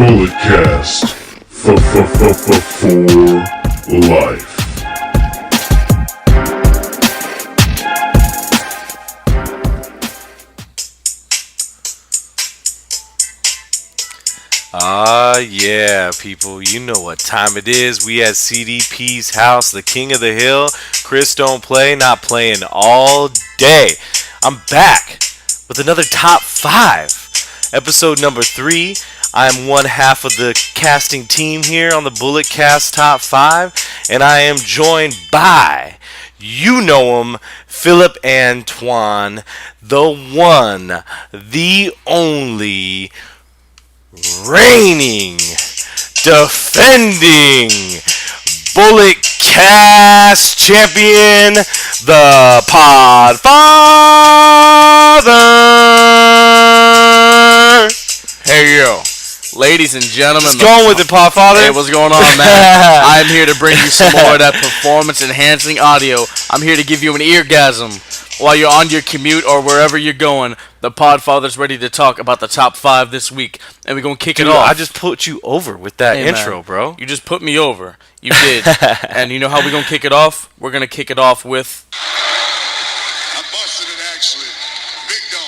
Bulletcast for life. Yeah, people, you know what time it is. We at CDP's house, the king of the hill. Chris don't play, not playing all day. I'm back with another top 5. Episode number 3. I am one half of the casting team here on the Bulletcast Top 5, and I am joined by, you know him, Philip Antoine, the one, the only, reigning, defending Bulletcast champion, the Podfather. Hey yo, ladies and gentlemen. What's going with it, Podfather? Hey, what's going on, man? I'm here to bring you some more of that performance-enhancing audio. I'm here to give you an eargasm while you're on your commute or wherever you're going. The Podfather's ready to talk about the top 5 this week, and we're gonna kick it off. I just put you over with that intro, man, bro. You just put me over. You did. And you know how we're gonna kick it off? We're gonna kick it off with. I busted it, actually. Big dog.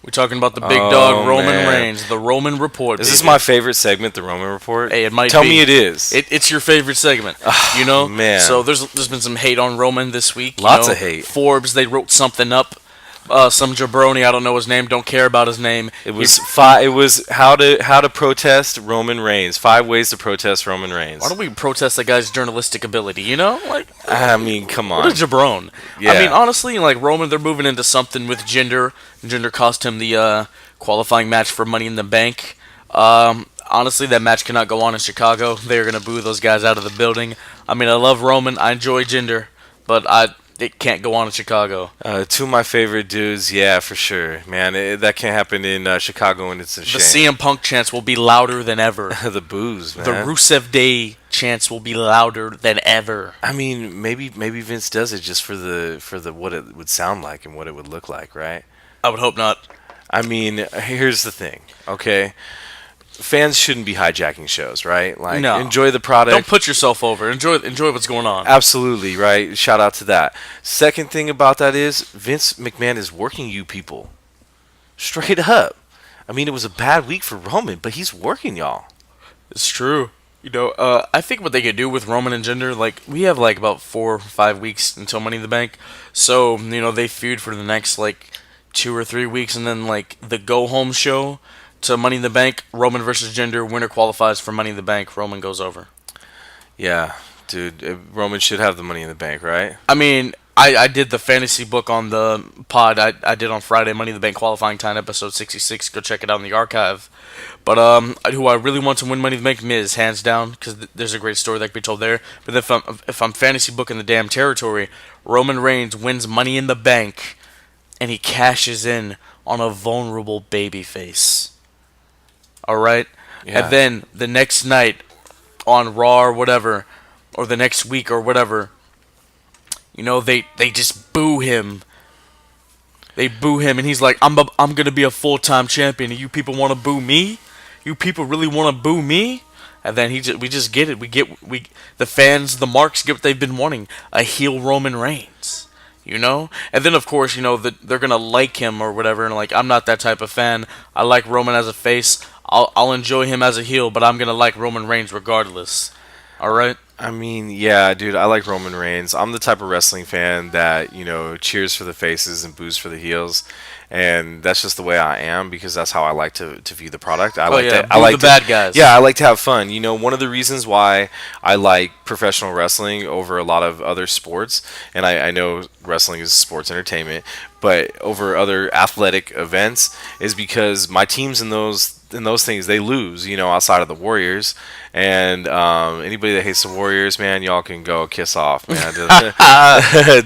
We're talking about the big dog, Roman Reigns, the Roman Report. Is this my favorite segment, the Roman Report? Hey, it might Tell be. me it is. It's your favorite segment, you know? Man. So there's been some hate on Roman this week. Lots of hate. Forbes, they wrote something up. Some jabroni, I don't know his name, don't care about his name. It was It was how to protest Roman Reigns. 5 ways to protest Roman Reigns. Why don't we protest that guy's journalistic ability, you know? Like, I mean, come on. what a jabron. Yeah. I mean, honestly, like, Roman, they're moving into something with Jinder. Jinder cost him the qualifying match for Money in the Bank. Honestly, that match cannot go on in Chicago. They're going to boo those guys out of the building. I mean, I love Roman. I enjoy Jinder. But it can't go on in Chicago. 2 of my favorite dudes, yeah, for sure. Man, that can't happen in Chicago, and it's a shame. The CM Punk chants will be louder than ever. The boos, man. The Rusev Day chants will be louder than ever. I mean, maybe Vince does it just for the what it would sound like and what it would look like, right? I would hope not. I mean, here's the thing, okay? Fans shouldn't be hijacking shows, right? Like, no. Enjoy the product. Don't put yourself over. Enjoy what's going on. Absolutely, right? Shout out to that. Second thing about that is Vince McMahon is working you people. Straight up. I mean, it was a bad week for Roman, but he's working y'all. It's true. You know, I think what they could do with Roman and Jinder, like, we have, like, about 4 or 5 weeks until Money in the Bank. So, you know, they feud for the next, like, 2 or 3 weeks, and then, like, the go-home show to Money in the Bank, Roman versus Jinder, winner qualifies for Money in the Bank, Roman goes over. Yeah, dude, Roman should have the Money in the Bank, right? I mean, I did the fantasy book on the pod. I did on Friday, Money in the Bank qualifying time, episode 66. Go check it out in the archive. But who I really want to win Money in the Bank, Miz, hands down, because there's a great story that can be told there. But if I'm fantasy booking the damn territory, Roman Reigns wins Money in the Bank, and he cashes in on a vulnerable babyface. All right? Yeah. And then the next night on Raw or whatever, or the next week or whatever, you know, they just boo him. They boo him, and he's like, I'm going to be a full-time champion, and you people want to boo me? You people really want to boo me? And then we just get it. The fans, the marks get what they've been wanting, a heel Roman Reigns. You know? And then, of course, you know, they're going to like him or whatever, and like, I'm not that type of fan. I like Roman as a face. I'll enjoy him as a heel, but I'm going to like Roman Reigns regardless. Alright? I mean, yeah, dude, I like Roman Reigns. I'm the type of wrestling fan that, you know, cheers for the faces and boos for the heels. And that's just the way I am, because that's how I like to view the product. I like the bad guys. Yeah, I like to have fun. You know, one of the reasons why I like professional wrestling over a lot of other sports, and I know wrestling is sports entertainment, but over other athletic events, is because my teams in those things, they lose, you know, outside of the Warriors. And anybody that hates the Warriors, man, y'all can go kiss off, man.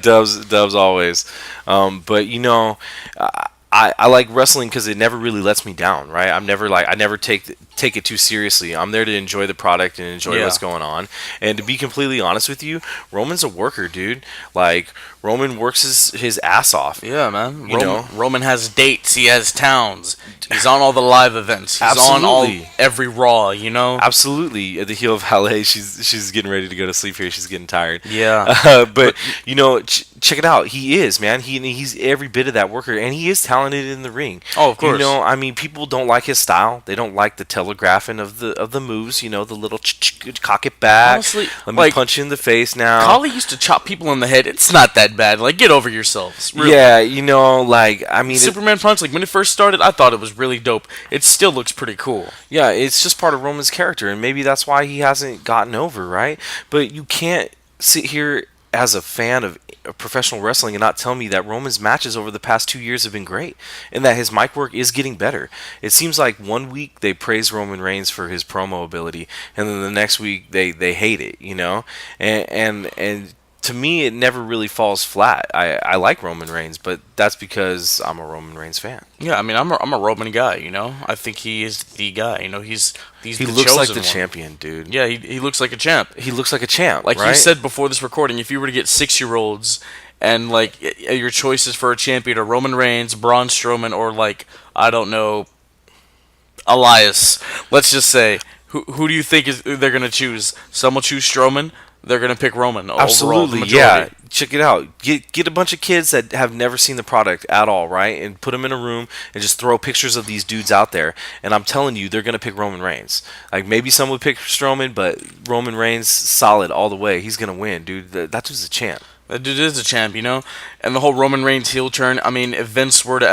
Dubs always. But, you know, I like wrestling because it never really lets me down, right? I never take it too seriously. I'm there to enjoy the product and enjoy Yeah. what's going on. And to be completely honest with you, Roman's a worker, dude. Like Roman works his ass off. Yeah, man. You know? Roman has dates. He has towns. He's on all the live events. He's on Absolutely. every Raw. You know. Absolutely, the heel of Halle. She's getting ready to go to sleep here. She's getting tired. Yeah. But you know, check it out. He is, man. He's every bit of that worker, and he is talented in the ring. Oh, of course. You know, I mean, people don't like his style. They don't like the telegraphing of the moves. You know, the little cock it back. Honestly, Let me punch you in the face now. Kali used to chop people in the head. It's not that bad. Like, get over yourselves. Really. Yeah, you know, like I mean, Superman punch. Like when it first started, I thought it was really dope. It still looks pretty cool. yeah, it's just part of Roman's character, and maybe that's why he hasn't gotten over, right? But you can't sit here as a fan of professional wrestling and not tell me that Roman's matches over the past 2 years have been great, and that his mic work is getting better. It seems like one week they praise Roman Reigns for his promo ability, and then the next week they hate it, you know, and to me, it never really falls flat. I like Roman Reigns, but that's because I'm a Roman Reigns fan. Yeah, I mean, I'm a Roman guy. You know, I think he is the guy. You know, he's He the looks like chosen the one. champion, dude. Yeah, he looks like a champ. He looks like a champ, Like right? you said before this recording, if you were to get 6-year-olds and like your choices for a champion are Roman Reigns, Braun Strowman, or like I don't know, Elias. Let's just say, who do you think they're gonna choose? Some will choose Strowman. They're gonna pick Roman. Absolutely, overall, yeah. Check it out. Get a bunch of kids that have never seen the product at all, right? And put them in a room and just throw pictures of these dudes out there. And I'm telling you, they're gonna pick Roman Reigns. Like maybe some would pick Strowman, but Roman Reigns solid all the way. He's gonna win, dude. That dude's a champ. That dude is a champ, you know. And the whole Roman Reigns heel turn. I mean, if he were to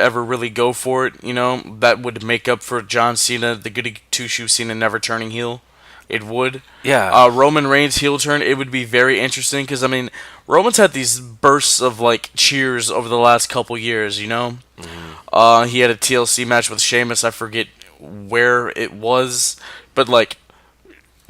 ever really go for it, you know, that would make up for John Cena, the goody two-shoe Cena never turning heel. It would. Yeah. Roman Reigns heel turn, it would be very interesting because, I mean, Roman's had these bursts of, like, cheers over the last couple years, you know? Mm-hmm. He had a TLC match with Sheamus. I forget where it was. But, like,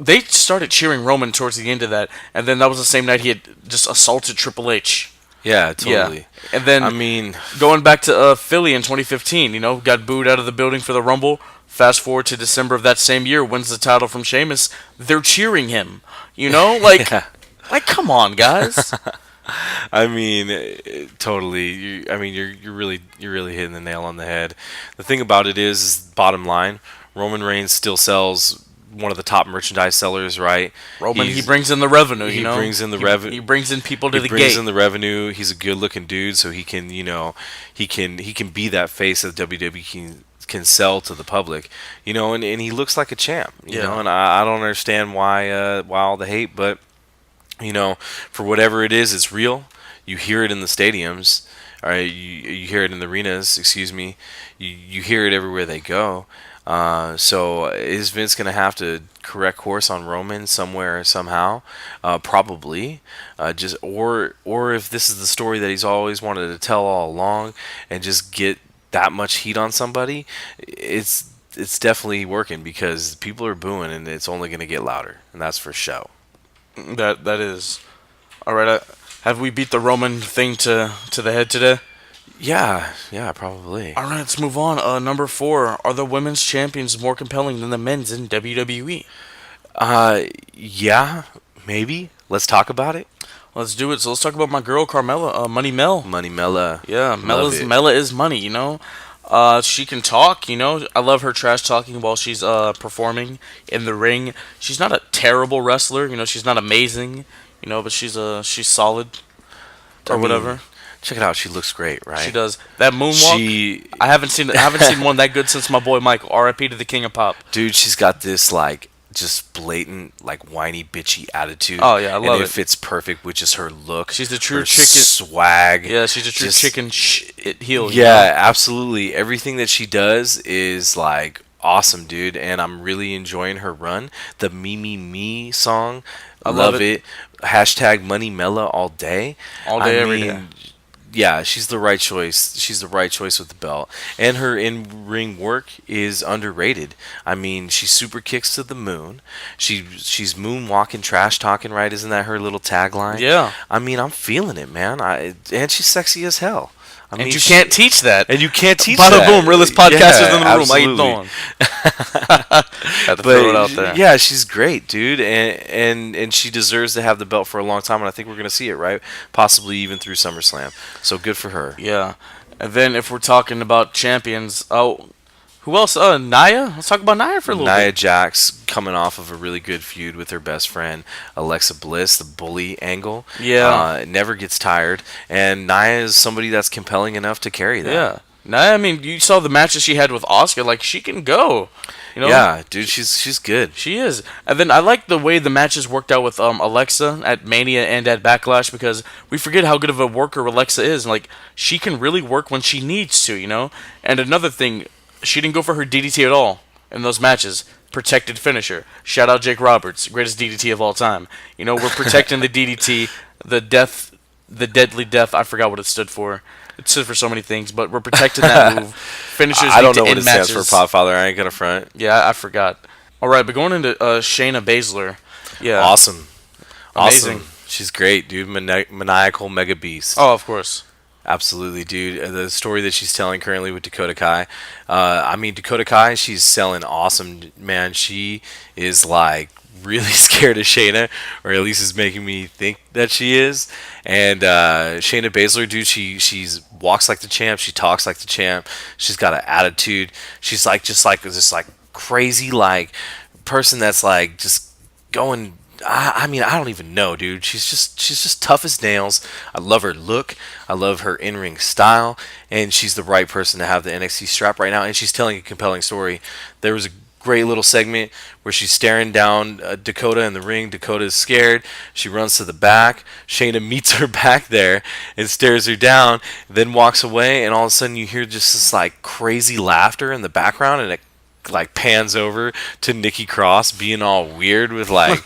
they started cheering Roman towards the end of that. And then that was the same night he had just assaulted Triple H. Yeah, totally. Yeah. And then I mean, going back to Philly in 2015, you know, got booed out of the building for the Rumble. Fast forward to December of that same year, wins the title from Sheamus. They're cheering him. You know, like, yeah. like come on, guys. I mean, totally. You're really hitting the nail on the head. The thing about it is bottom line, Roman Reigns still sells one of the top merchandise sellers, right? Roman, he brings in the revenue. He You know, brings in the revenue. He brings in people to the He brings gate. in the revenue. He's a good-looking dude, so he can, you know, he can be that face that WWE can sell to the public, you know, and he looks like a champ, you know, and I don't understand why all the hate, but you know, for whatever it is, it's real. You hear it in the stadiums, all right? You hear it in the arenas. Excuse me. You hear it everywhere they go. So is Vince gonna have to correct course on Roman somewhere somehow? Probably. Just or if this is the story that he's always wanted to tell all along, and just get that much heat on somebody, it's definitely working because people are booing and it's only gonna get louder, and that's for show. That is. All right. Have we beat the Roman thing to the head today? Yeah, probably. All right, let's move on. Number 4. Are the women's champions more compelling than the men's in WWE? Yeah, maybe. Let's talk about it. Let's do it. So let's talk about my girl Carmella, Money Mel. Money Mella. Yeah, Mella is money. You know, she can talk. You know, I love her trash talking while she's performing in the ring. She's not a terrible wrestler. You know, she's not amazing. You know, but she's solid or whatever. Check it out. She looks great, right? She does that moonwalk. I haven't seen one that good since my boy Michael. R.I.P. to the King of Pop. Dude, she's got this like just blatant like whiny bitchy attitude. Oh yeah, I love and it. It fits perfect with just her look. She's the true her chicken swag. Yeah, she's a true chicken heel. Yeah, absolutely. Everything that she does is like awesome, dude, and I'm really enjoying her run. The Me Me Me song, I love it. Hashtag Money Mella all day. All day, every day. Yeah, she's the right choice. She's the right choice with the belt. And her in-ring work is underrated. I mean, she super kicks to the moon. She's moonwalking, trash talking, right? Isn't that her little tagline? Yeah. I mean, I'm feeling it, man. And she's sexy as hell. I And mean, you can't teach that. And you can't teach Bada that. boom, realest podcasters in the room. Absolutely. How you doing? Had to throw it out there. Yeah, she's great, dude, and she deserves to have the belt for a long time, and I think we're gonna see it, right? Possibly even through SummerSlam. So good for her. Yeah. And then if we're talking about champions, who else? Nia. Let's talk about Nia for a little Nia bit. Jax coming off of a really good feud with her best friend Alexa Bliss, the bully angle. Yeah. Never gets tired, and Nia is somebody that's compelling enough to carry that. Yeah. Nia, I mean, you saw the matches she had with Asuka. Like, she can go. You know? Yeah, dude, she's good. She is. And then I like the way the matches worked out with Alexa at Mania and at Backlash, because we forget how good of a worker Alexa is. Like, she can really work when she needs to, you know? And another thing, she didn't go for her DDT at all in those matches. Protected finisher. Shout out Jake Roberts, greatest DDT of all time. You know, we're protecting the DDT, the deadly death. I forgot what it stood for. It stood for so many things, but we're protecting that move. Finishers I don't need know to what end it stands matches. for, Podfather. I ain't gonna front. Yeah, I forgot. All right, but going into Shayna Baszler. Yeah. Awesome. Amazing. Awesome. She's great, dude. Maniacal mega beast. Oh, of course. Absolutely, dude. The story that she's telling currently with Dakota Kai. I mean, Dakota Kai, she's selling awesome, man. She is like really scared of Shayna, or at least is making me think that she is. And Shayna Baszler, dude, she's walks like the champ. She talks like the champ. She's got an attitude. She's like just like this like crazy like person that's like just going. I mean, I don't even know, dude. She's just tough as nails. I love her look. I love her in-ring style, and she's the right person to have the NXT strap right now. And she's telling a compelling story. There was a great little segment where she's staring down Dakota in the ring. Dakota is scared. She runs to the back. Shayna meets her back there and stares her down, then walks away. And all of a sudden, you hear just this like crazy laughter in the background, and it like pans over to Nikki Cross being all weird with like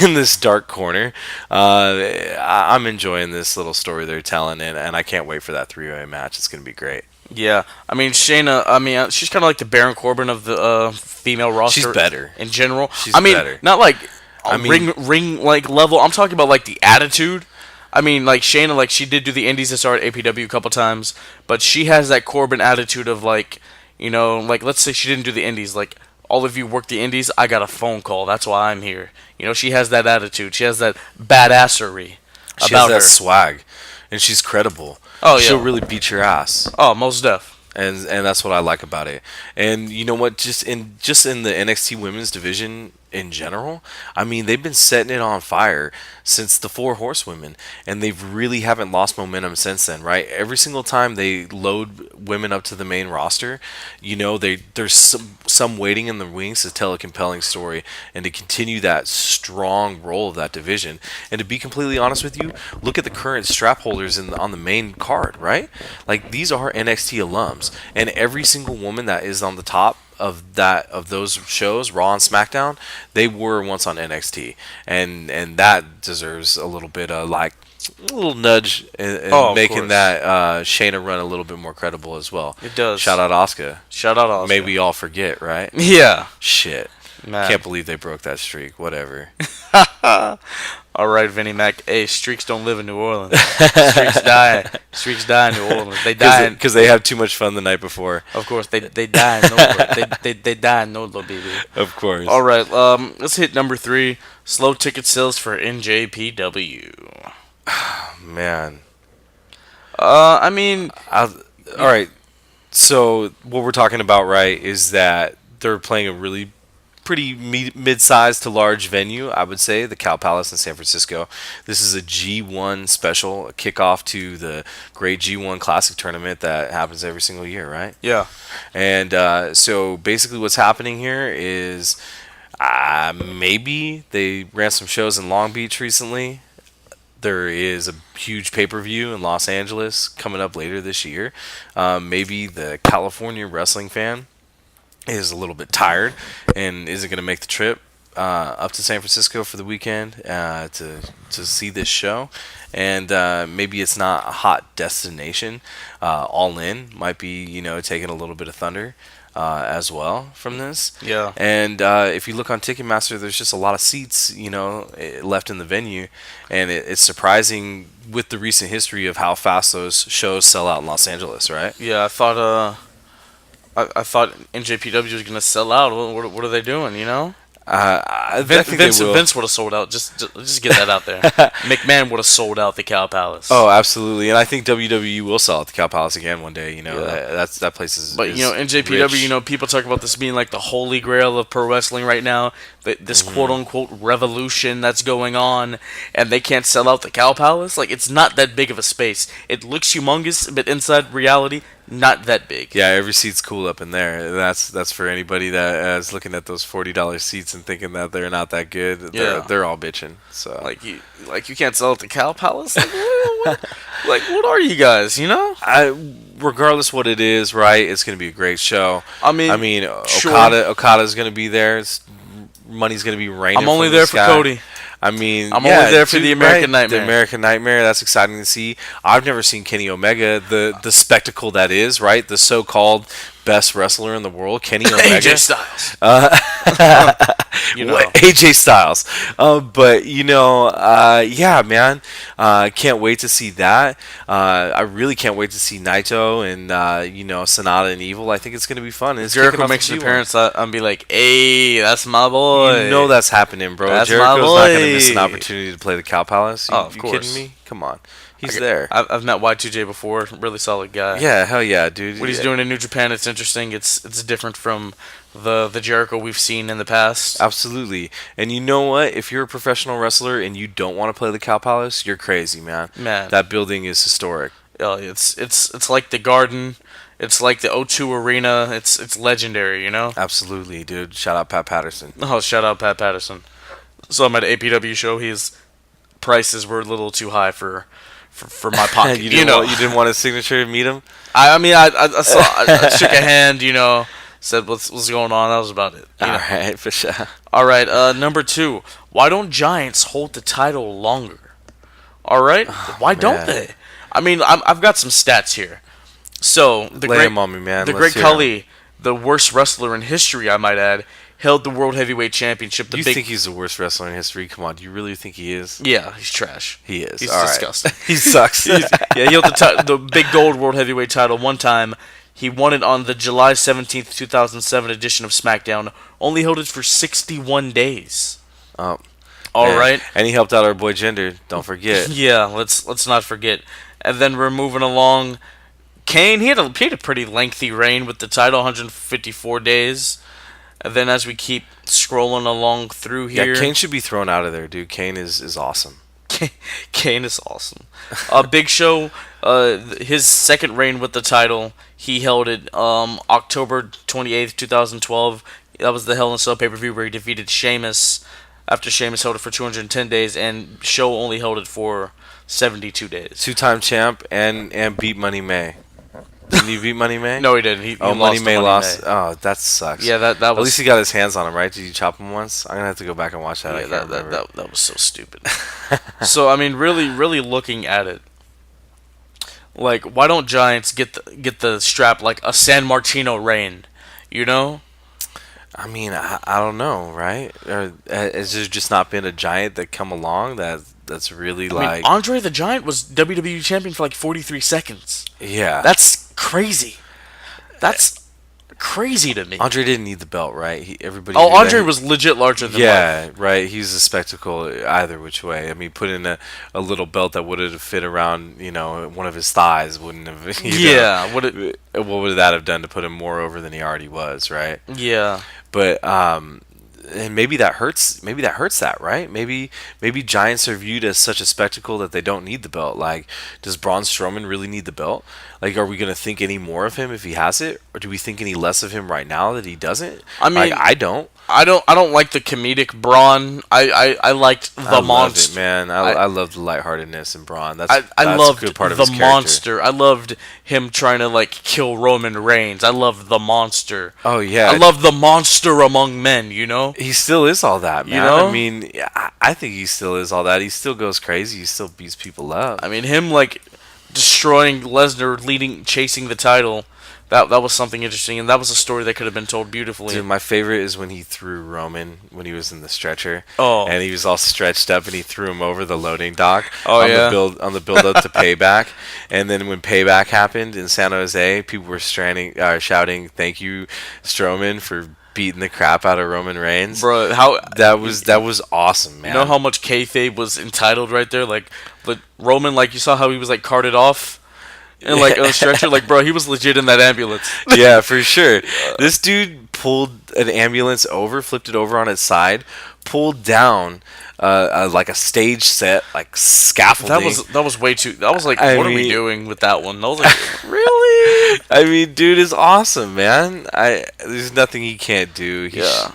in this dark corner. I'm enjoying this little story they're telling, and I can't wait for that three-way match. It's gonna be great. Yeah. I mean, Shayna, she's kind of like the Baron Corbin of the female roster. She's better in general. She's better. Not like I mean- ring like level. I'm talking about like the attitude. I mean, like Shayna, like she did do the Indies and start at APW a couple times, but she has that Corbin attitude of like, you know, like let's say she didn't do the Indies, like all of you work the Indies, I got a phone call, that's why I'm here. You know, she has that attitude, she has that badassery She about has that her. swag, and she's credible. Oh, yeah. She'll really beat your ass. Oh, most def. And that's what I like about it. And you know what? Just in the NXT Women's division in general, I mean, they've been setting it on fire since the Four Horsewomen, and they really haven't lost momentum since then, right? Every single time they load women up to the main roster, you know, there's some waiting in the wings to tell a compelling story and to continue that strong role of that division. And to be completely honest with you, look at the current strap holders on the main card, right? Like, these are NXT alums, and every single woman that is on the top of those shows, Raw and SmackDown, they were once on NXT, and that deserves a little bit of like a little nudge in making that Shayna run a little bit more credible as well. It does. Shout out Asuka. Shout out Asuka. Maybe we all forget, right? Yeah. Shit. Man. Can't believe they broke that streak. Whatever. All right, Vinnie Mac. Hey, streaks don't live in New Orleans. Streaks die. Streaks die in New Orleans. They die Because they have too much fun the night before. Of course, they die in Nodlo. they die in Nodlo, baby. Of course. All right, let's hit number 3. Slow ticket sales for NJPW. Man. I mean, All right. So what we're talking about, right, is that they're playing a really pretty mid-sized to large venue, I would say, the Cow Palace in San Francisco. This is a G1 special, a kickoff to the great G1 Classic tournament that happens every single year, right? yeah. And so basically what's happening here is maybe they ran some shows in Long Beach recently. There is a huge pay-per-view in Los Angeles coming up later this year. Maybe the California wrestling fan is a little bit tired and isn't going to make the trip up to San Francisco for the weekend to see this show. And maybe it's not a hot destination. All In might be, taking a little bit of thunder. as well from this. Yeah. And if you look on Ticketmaster, there's just a lot of seats, left in the venue, and it's surprising with the recent history of how fast those shows sell out in Los Angeles, right? Yeah, I thought NJPW was gonna sell out. What are they doing? I think Vince they will. Vince would have sold out. Just get that out there. McMahon would have sold out the Cow Palace. Oh, absolutely, and I think WWE will sell at the Cow Palace again one day. That place is. But is NJPW, rich. people talk about this being like the holy grail of pro wrestling right now. This quote unquote revolution that's going on, and they can't sell out the Cow Palace. Like, it's not that big of a space. It looks humongous, but inside reality, not that big. Yeah, every seat's cool up in there. That's for anybody that is looking at those $40 seats and thinking that they're not that good. They're all bitching. So you can't sell out the Cow Palace. What are you guys? Regardless what it is, right? It's gonna be a great show. I mean, sure. Okada's gonna be there. Money's gonna be raining. I'm only from the there for sky. Cody. I'm only there for the American Nightmare. The American Nightmare, that's exciting to see. I've never seen Kenny Omega, the spectacle that is, right? The so-called best wrestler in the world, Kenny Omega. AJ Styles. AJ Styles. Yeah, man. Can't wait to see that. I really can't wait to see Naito and, Sonata and Evil. I think it's going to be fun. And Jericho makes an appearance and be like, hey, that's my boy. You know that's happening, bro. That's Jericho's my boy. not going to miss an opportunity to play the Cow Palace. Of you course. kidding me? Come on. He's there. I've met Y2J before. Really solid guy. Yeah, hell yeah, dude. What he's doing in New Japan, it's interesting. It's different from the Jericho we've seen in the past. Absolutely. And you know what? If you're a professional wrestler and you don't want to play the Cow Palace, you're crazy, man. That building is historic. It's like the Garden. It's like the O2 Arena. It's legendary, Absolutely, dude. Shout out Pat Patterson. Oh, shout out Pat Patterson. Saw him at an APW show. His prices were a little too high for my pocket. You didn't want his signature to meet him? I shook a hand, said what's going on. That was about it. Alright, for sure. Alright, number 2. Why don't Giants hold the title longer? Alright? Why don't they? I mean, I've got some stats here. So, Lay them on me, man. The Great Khali, the worst wrestler in history, I might add, held the World Heavyweight Championship. You think he's the worst wrestler in history? Come on, do you really think he is? Yeah, he's trash. He is. He's all disgusting. Right. He sucks. He held the big gold World Heavyweight title one time. He won it on the July 17th, 2007 edition of SmackDown. Only held it for 61 days. Oh. All right. And he helped out our boy Jinder. Don't forget. Yeah, let's not forget. And then we're moving along. Kane, he had a pretty lengthy reign with the title, 154 days. And then as we keep scrolling along through here... Yeah, Kane should be thrown out of there, dude. Kane is awesome. Kane is awesome. Big Show, his second reign with the title, he held it October 28th, 2012. That was the Hell in a Cell pay-per-view where he defeated Sheamus after Sheamus held it for 210 days, and Show only held it for 72 days. Two-time champ and beat Money May. Didn't he beat Money May? No, he didn't. He Money May lost. Oh, that sucks. Yeah, that was... At least he got his hands on him, right? Did you chop him once? I'm going to have to go back and watch that. Yeah, that was so stupid. So, I mean, really looking at it, like, why don't Giants get the strap like a San Martino reign, I mean, I don't know, right? Or has there just not been a Giant that come along that's really I mean, Andre the Giant was WWE champion for like 43 seconds. Yeah. That's crazy. That's crazy to me. Andre didn't need the belt, right? Andre was legit larger than life. Yeah, right. He's a spectacle either which way. I mean, put in a little belt that would have fit around, one of his thighs wouldn't have. What would that have done to put him more over than he already was, right? Yeah. But and maybe that hurts. Maybe that hurts that, right? Maybe Giants are viewed as such a spectacle that they don't need the belt. Like, does Braun Strowman really need the belt? Like, are we gonna think any more of him if he has it, or do we think any less of him right now that he doesn't? I mean, I don't. I don't like the comedic Braun. I liked the monster, man. I love the lightheartedness in Braun. That's loved a good part of the his character. monster. I loved him trying to like kill Roman Reigns. I loved the monster. Oh yeah, I love the monster among men. He still is all that, man. I mean, I think he still is all that. He still goes crazy. He still beats people up. I mean, him like destroying Lesnar, chasing the title. That was something interesting, and that was a story that could have been told beautifully. Dude, my favorite is when he threw Roman when he was in the stretcher. Oh. And he was all stretched up, and he threw him over the loading dock yeah. on the build up to Payback. And then when Payback happened in San Jose, people were shouting, "Thank you, Strowman, for beating the crap out of Roman Reigns." Bro, that was awesome, man. You know how much kayfabe was entitled right there? Like, Roman, like, you saw how he was, like, carted off? And like on a stretcher, like, bro, he was legit in that ambulance. Yeah, for sure. This dude pulled an ambulance over, flipped it over on its side, pulled down like a stage set, like scaffolding. That was way too. That was like, what are we doing with that one? I was like, really? I mean, dude is awesome, man. There's nothing he can't do.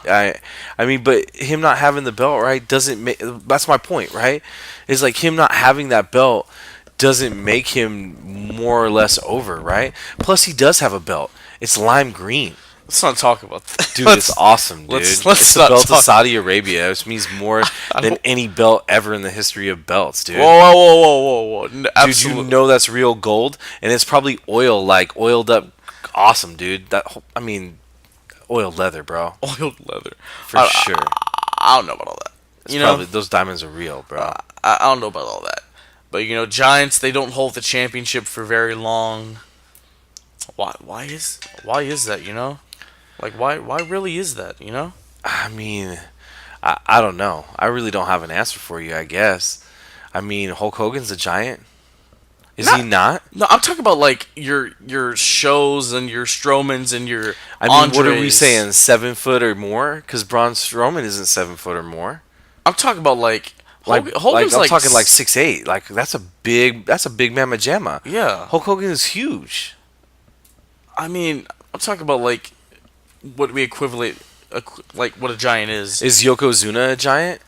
I mean, but him not having the belt, right, doesn't make. That's my point, right? Is like him not having that belt doesn't make him more or less over, right? Plus, he does have a belt. It's lime green. Let's not talk about that. Dude, it's awesome, dude. It's the belt of Saudi Arabia, which means more than any belt ever in the history of belts, dude. Whoa. Dude, you know that's real gold, and it's probably oiled up awesome, dude. I mean, oiled leather, bro. Oiled leather. For sure. I don't know about all that. Probably, those diamonds are real, bro. I don't know about all that. But, Giants, they don't hold the championship for very long. Why is that, Like, why really is that, I mean, I don't know. I really don't have an answer for you, I guess. I mean, Hulk Hogan's a giant. Is he not? No, I'm talking about, like, your shows and your Strowmans and your Andres. What are we saying, 7 foot or more? Because Braun Strowman isn't 7 foot or more. I'm talking about, like... Hogan's I'm talking like 6'8". Like that's a big mamma jamma. Yeah. Hulk Hogan is huge. I mean, I'm talking about like what we equivalent like what a giant is. Is Yokozuna a giant?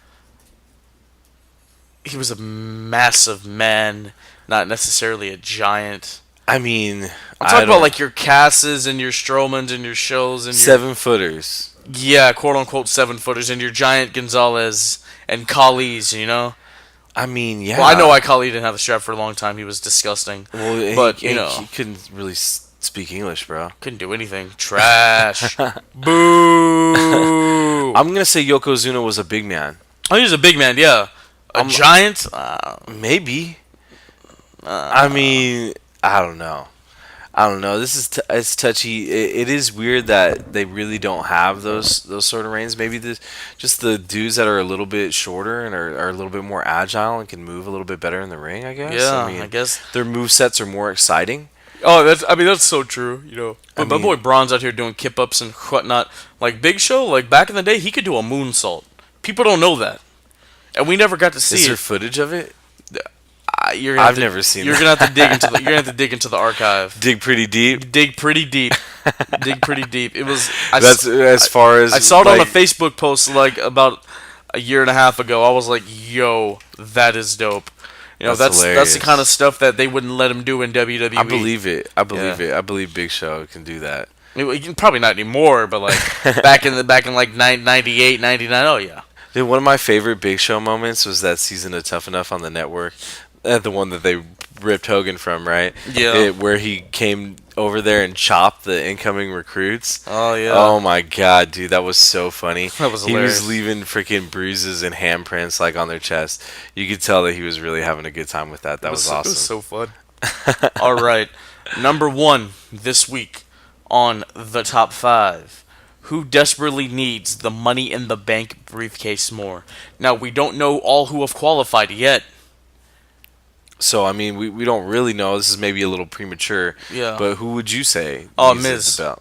He was a massive man, not necessarily a giant. I mean, I'm talking about like your Casses and your Strowmans and your shows and 7-footers. Yeah, quote unquote 7-footers and your giant Gonzalez and Khali's, I mean, yeah. Well, I know why Khali didn't have the strap for a long time. He was disgusting. Well, but he couldn't really speak English, bro. Couldn't do anything. Trash. Boo. I'm gonna say Yokozuna was a big man. Oh, he was a big man, yeah. A giant? Maybe. I mean, I don't know. This is it's touchy. It is weird that they really don't have those sort of reigns. Maybe just the dudes that are a little bit shorter and are a little bit more agile and can move a little bit better in the ring, I guess. Yeah, I guess their movesets are more exciting. Oh, that's so true. But my boy Braun's out here doing kip ups and whatnot. Like Big Show, like back in the day, he could do a moonsault. People don't know that, and we never got to see. Is there footage of it? I've never seen. You're gonna have to dig into the. You're gonna have to dig into the archive. Dig pretty deep. Dig pretty deep. Dig pretty deep. It was. That's as far as I saw it on a Facebook post like about a year and a half ago. I was like, "Yo, that is dope." That's the kind of stuff that they wouldn't let him do in WWE. I believe it. I believe Big Show can do that. Probably not anymore, but like back in like 98, 99. Oh yeah. Dude, one of my favorite Big Show moments was that season of Tough Enough on the network. The one that they ripped Hogan from, right? Yeah. Where he came over there and chopped the incoming recruits. Oh, yeah. Oh, my God, dude. That was so funny. That was hilarious. He was leaving freaking bruises and handprints, like, on their chest. You could tell that he was really having a good time with that. That was awesome. It was so fun. All right. Number 1 this week on the top 5. Who desperately needs the Money in the Bank briefcase more? Now, we don't know all who have qualified yet. So, I mean, we don't really know. This is maybe a little premature. Yeah. But who would you say? Oh, Miz. The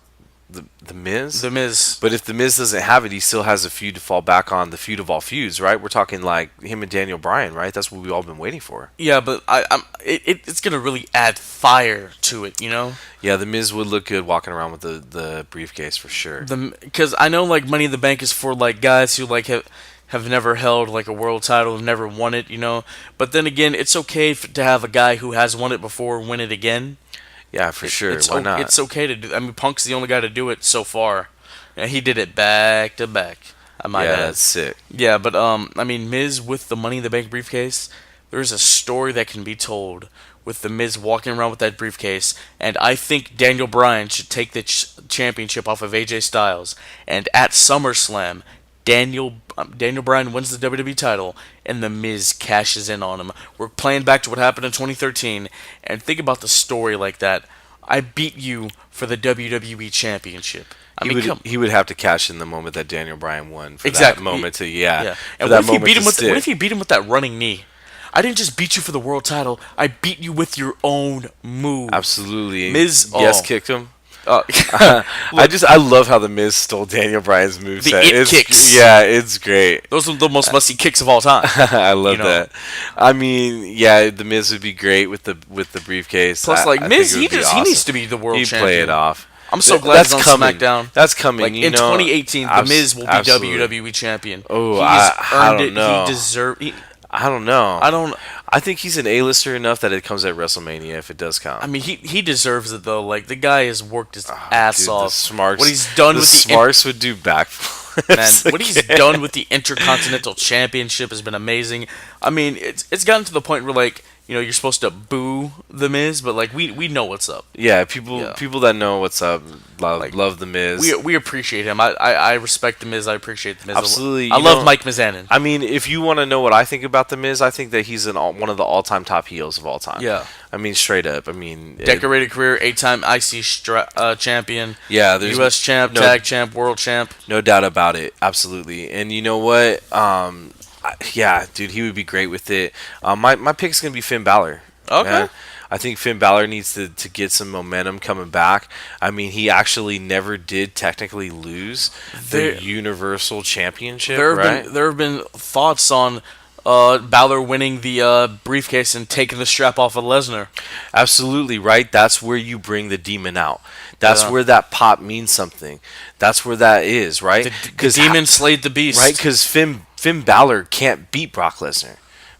Miz? The Miz. But if The Miz doesn't have it, he still has a feud to fall back on, the feud of all feuds, right? We're talking like him and Daniel Bryan, right? That's what we've all been waiting for. Yeah, but it's going to really add fire to it, Yeah, The Miz would look good walking around with the briefcase for sure. Because I know like Money in the Bank is for like guys who like have never held like a world title, have never won it, But then again, it's okay to have a guy who has won it before win it again. Yeah, for sure. Why not? It's okay to do. I mean, Punk's the only guy to do it so far. Yeah, he did it back to back. I might add. That's sick. Yeah, but I mean, Miz with the Money in the Bank briefcase, there's a story that can be told with The Miz walking around with that briefcase, and I think Daniel Bryan should take the championship off of AJ Styles, and at SummerSlam, Daniel Bryan wins the WWE title, and The Miz cashes in on him. We're playing back to what happened in 2013, and think about the story like that. I beat you for the WWE Championship. He would have to cash in the moment that Daniel Bryan won for Exactly. that moment to And for what that if he moment beat to him with stick. what if he beat him with that running knee? I didn't just beat you for the world title. I beat you with your own move. Absolutely. Miz, kicked him. Uh, I love how the Miz stole Daniel Bryan's moveset. it kicks. Yeah, it's great. Those are the most must-see kicks of all time. I love You know. that. I mean, yeah, the Miz would be great with the briefcase. Plus, I Miz, think it would be he awesome. needs to be the world He'd champion. play it off. I'm so glad he's on coming. SmackDown. That's coming. Like in 2018, The Miz will be WWE champion. Oh, He's I earned don't it. know. He deserved. I don't know. I think he's an A-lister enough that it comes at WrestleMania if it does count. I mean, he deserves it though. Like the guy has worked his ass Dude, off. The Smarks, what he's done with the Smarks would do backflips. man, what he's done with the Intercontinental Championship has been amazing. I mean, it's gotten to the point where like you're supposed to boo the Miz, but like we know what's up. Yeah, people that know what's up love the Miz. We appreciate him. I respect the Miz. I appreciate the Miz. Absolutely. I love Mike Mizanin. I mean, if you want to know what I think about the Miz, I think that he's one of the all-time top heels of all time. Yeah. I mean, straight up. I mean, Decorated career, 8-time IC champion. Yeah, there's U.S. champ, tag champ, world champ. No doubt about it. Absolutely. And you know what? Yeah, dude, he would be great with it. My pick's gonna be Finn Balor. Okay. Man. I think Finn Balor needs to get some momentum coming back. I mean, he actually never did technically lose the Universal Championship, right? There have been thoughts on Balor winning the briefcase and taking the strap off of Lesnar. Absolutely, right? That's where you bring the demon out. That's where that pop means something. That's where that is, right? The demon slayed the beast. Right, because Finn Balor can't beat Brock Lesnar.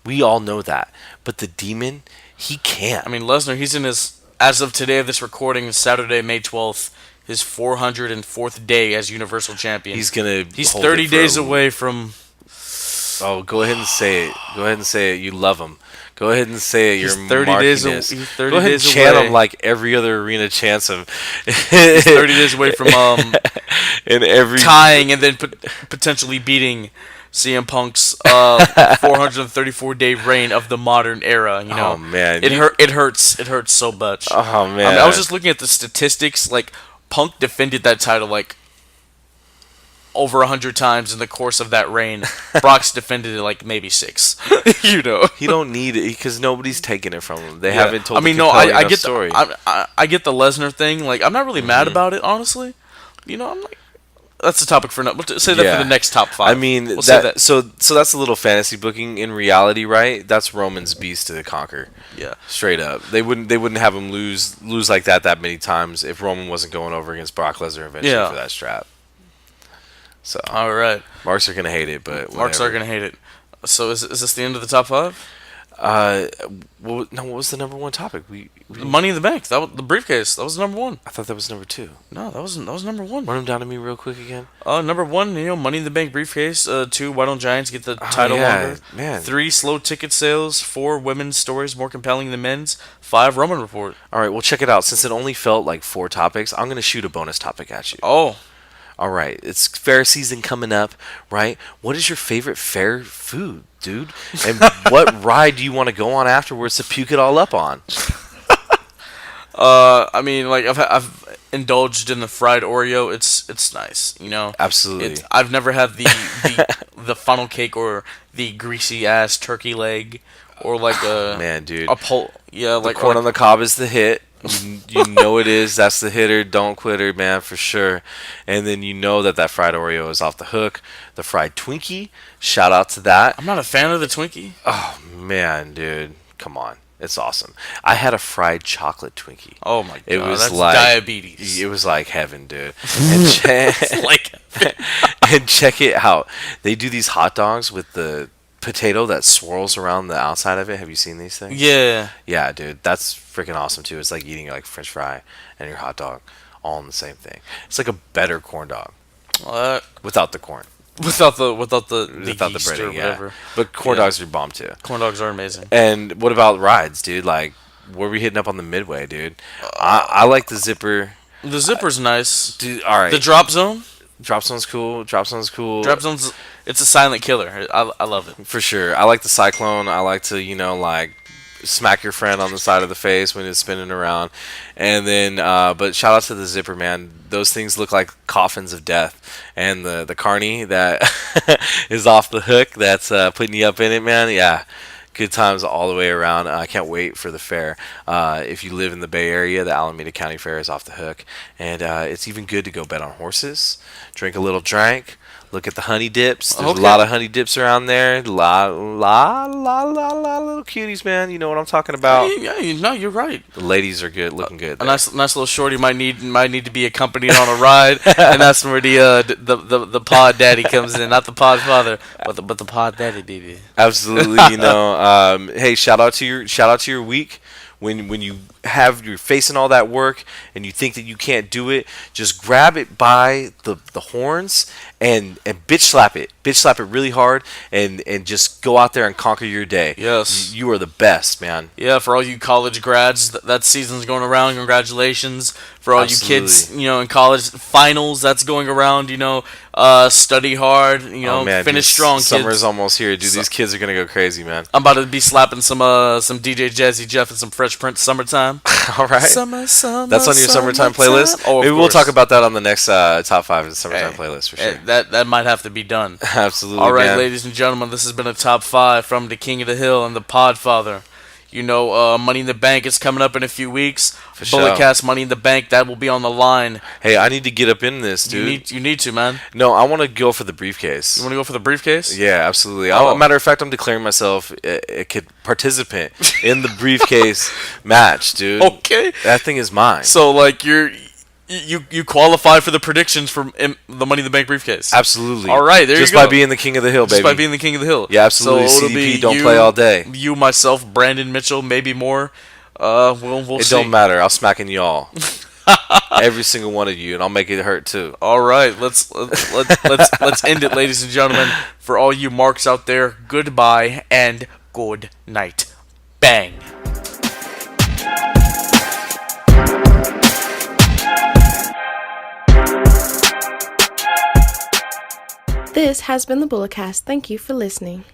We all know that. But the demon, he can't. I mean, Lesnar, he's in his, as of today of this recording, Saturday, May 12th, his 404th day as Universal Champion. He's 30 days away from... Oh, go ahead and say it. Go ahead and say it. You love him. Go ahead and say it. He's You're 30 days marking this. He's 30 Go ahead days and chant away. him like every other arena chants him. He's 30 days away from in every tying and then potentially beating CM Punk's 434-day reign of the modern era. Oh man, it hurts. It hurts so much. Oh man, I mean, I was just looking at the statistics. Like Punk defended that title like over 100 times in the course of that reign. Brock's defended it like maybe 6. He don't need it because nobody's taking it from him. They haven't told. I get story. I get the Lesnar thing. Like I'm not really mad about it, honestly. I'm like. That's the topic for now. We'll say that for the next top 5. I mean, we'll say that. So that's a little fantasy booking. In reality, right? That's Roman's beast to conquer. Yeah, straight up. They wouldn't have him lose like that many times if Roman wasn't going over against Brock Lesnar eventually for that strap. So all right, Marks are gonna hate it, but whatever. Marks are gonna hate it. So is this the end of the top 5? What was the number 1 topic? We Money in the Bank. That was the briefcase. That was number 1. I thought that was number 2. No, that was number 1. Run them down to me real quick again. Number 1, Money in the Bank briefcase. 2, Why don't Giants get the title longer? Man. 3, slow ticket sales. 4, women's stories more compelling than men's. 5, Roman report. All right, well check it out. Since it only felt like 4 topics, I'm gonna shoot a bonus topic at you. Oh. All right, it's fair season coming up, right? What is your favorite fair food, dude? And what ride do you want to go on afterwards to puke it all up on? I mean, like I've indulged in the fried Oreo. It's nice, Absolutely. I've never had the funnel cake or the greasy ass turkey leg or like a man, dude. Like corn on the cob is the hit. You know it is. That's the hitter. Don't quitter, man, for sure. And then you know that fried Oreo is off the hook. The fried Twinkie, shout out to that. I'm not a fan of the Twinkie. Oh man, dude, come on, it's awesome. I had a fried chocolate Twinkie. Oh my god, it was that's like diabetes. It was like heaven, dude. And check it out. They do these hot dogs with the potato that swirls around the outside of it. Have you seen these things? Yeah. Yeah, dude. That's freaking awesome, too. It's like eating like French fry and your hot dog all in the same thing. It's like a better corn dog. What? Without the corn. Without the without the yeast or breading, whatever. yeah. But corn dogs are bomb too. Corn dogs are amazing. And what about rides, dude? Like, where are we hitting up on the Midway, dude? I like the zipper. The zipper's nice. Dude, all right. The drop zone. Drop zone's cool. Drop zone's cool. Drop zone's it's a silent killer. I love it. For sure. I like the cyclone. I like to, like smack your friend on the side of the face when it's spinning around. And then but shout out to the zipper, man. Those things look like coffins of death. And the carny that is off the hook that's putting you up in it, man. Yeah. Good times all the way around. I can't wait for the fair. If you live in the Bay Area, the Alameda County Fair is off the hook. And it's even good to go bet on horses, drink a little drink, look at the honey dips. There's a lot of honey dips around there. A lot of little cuties, man. You know what I'm talking about. Yeah, no, you're right. The ladies are good, looking good. A nice little shorty might need to be accompanied on a ride, and that's where the pod daddy comes in, not the pod father, but the pod daddy, baby. Absolutely, hey, shout out to your week. When you're facing all that work and you think that you can't do it, just grab it by the horns and bitch slap it really hard and just go out there and conquer your day. Yes, you are the best, man. Yeah, for all you college grads, that season's going around. Congratulations. For all Absolutely. You kids, in college finals, that's going around. Study hard. Finish strong. Summer's kids. Almost here, dude. These kids are gonna go crazy, man. I'm about to be slapping some DJ Jazzy Jeff and some Fresh Prince "Summertime." All right, summer. That's on your summertime playlist. Oh, maybe we'll talk about that on the next top 5 of the summertime playlist for sure. That might have to be done. Absolutely. All right, man. ladies and gentlemen, this has been a top 5 from the King of the Hill and the Podfather. Money in the Bank is coming up in a few weeks. For sure. Bulletcast Money in the Bank, that will be on the line. Hey, I need to get up in this, dude. You need to, man. No, I want to go for the briefcase. You want to go for the briefcase? Yeah, absolutely. Oh. Matter of fact, I'm declaring myself a participant in the briefcase match, dude. Okay. That thing is mine. So, like, you qualify for the predictions for the Money in the Bank briefcase. Absolutely. All right, there you go. Just by being the King of the Hill, baby. Just by being the King of the Hill. Yeah, absolutely. So CDP, don't play all day. You, myself, Brandon Mitchell, maybe more. We'll it see. Don't matter. I'll smack in y'all. Every single one of you, and I'll make it hurt too. All right, let's end it, ladies and gentlemen. For all you marks out there, goodbye and good night. Bang. This has been the Bulletcast. Thank you for listening.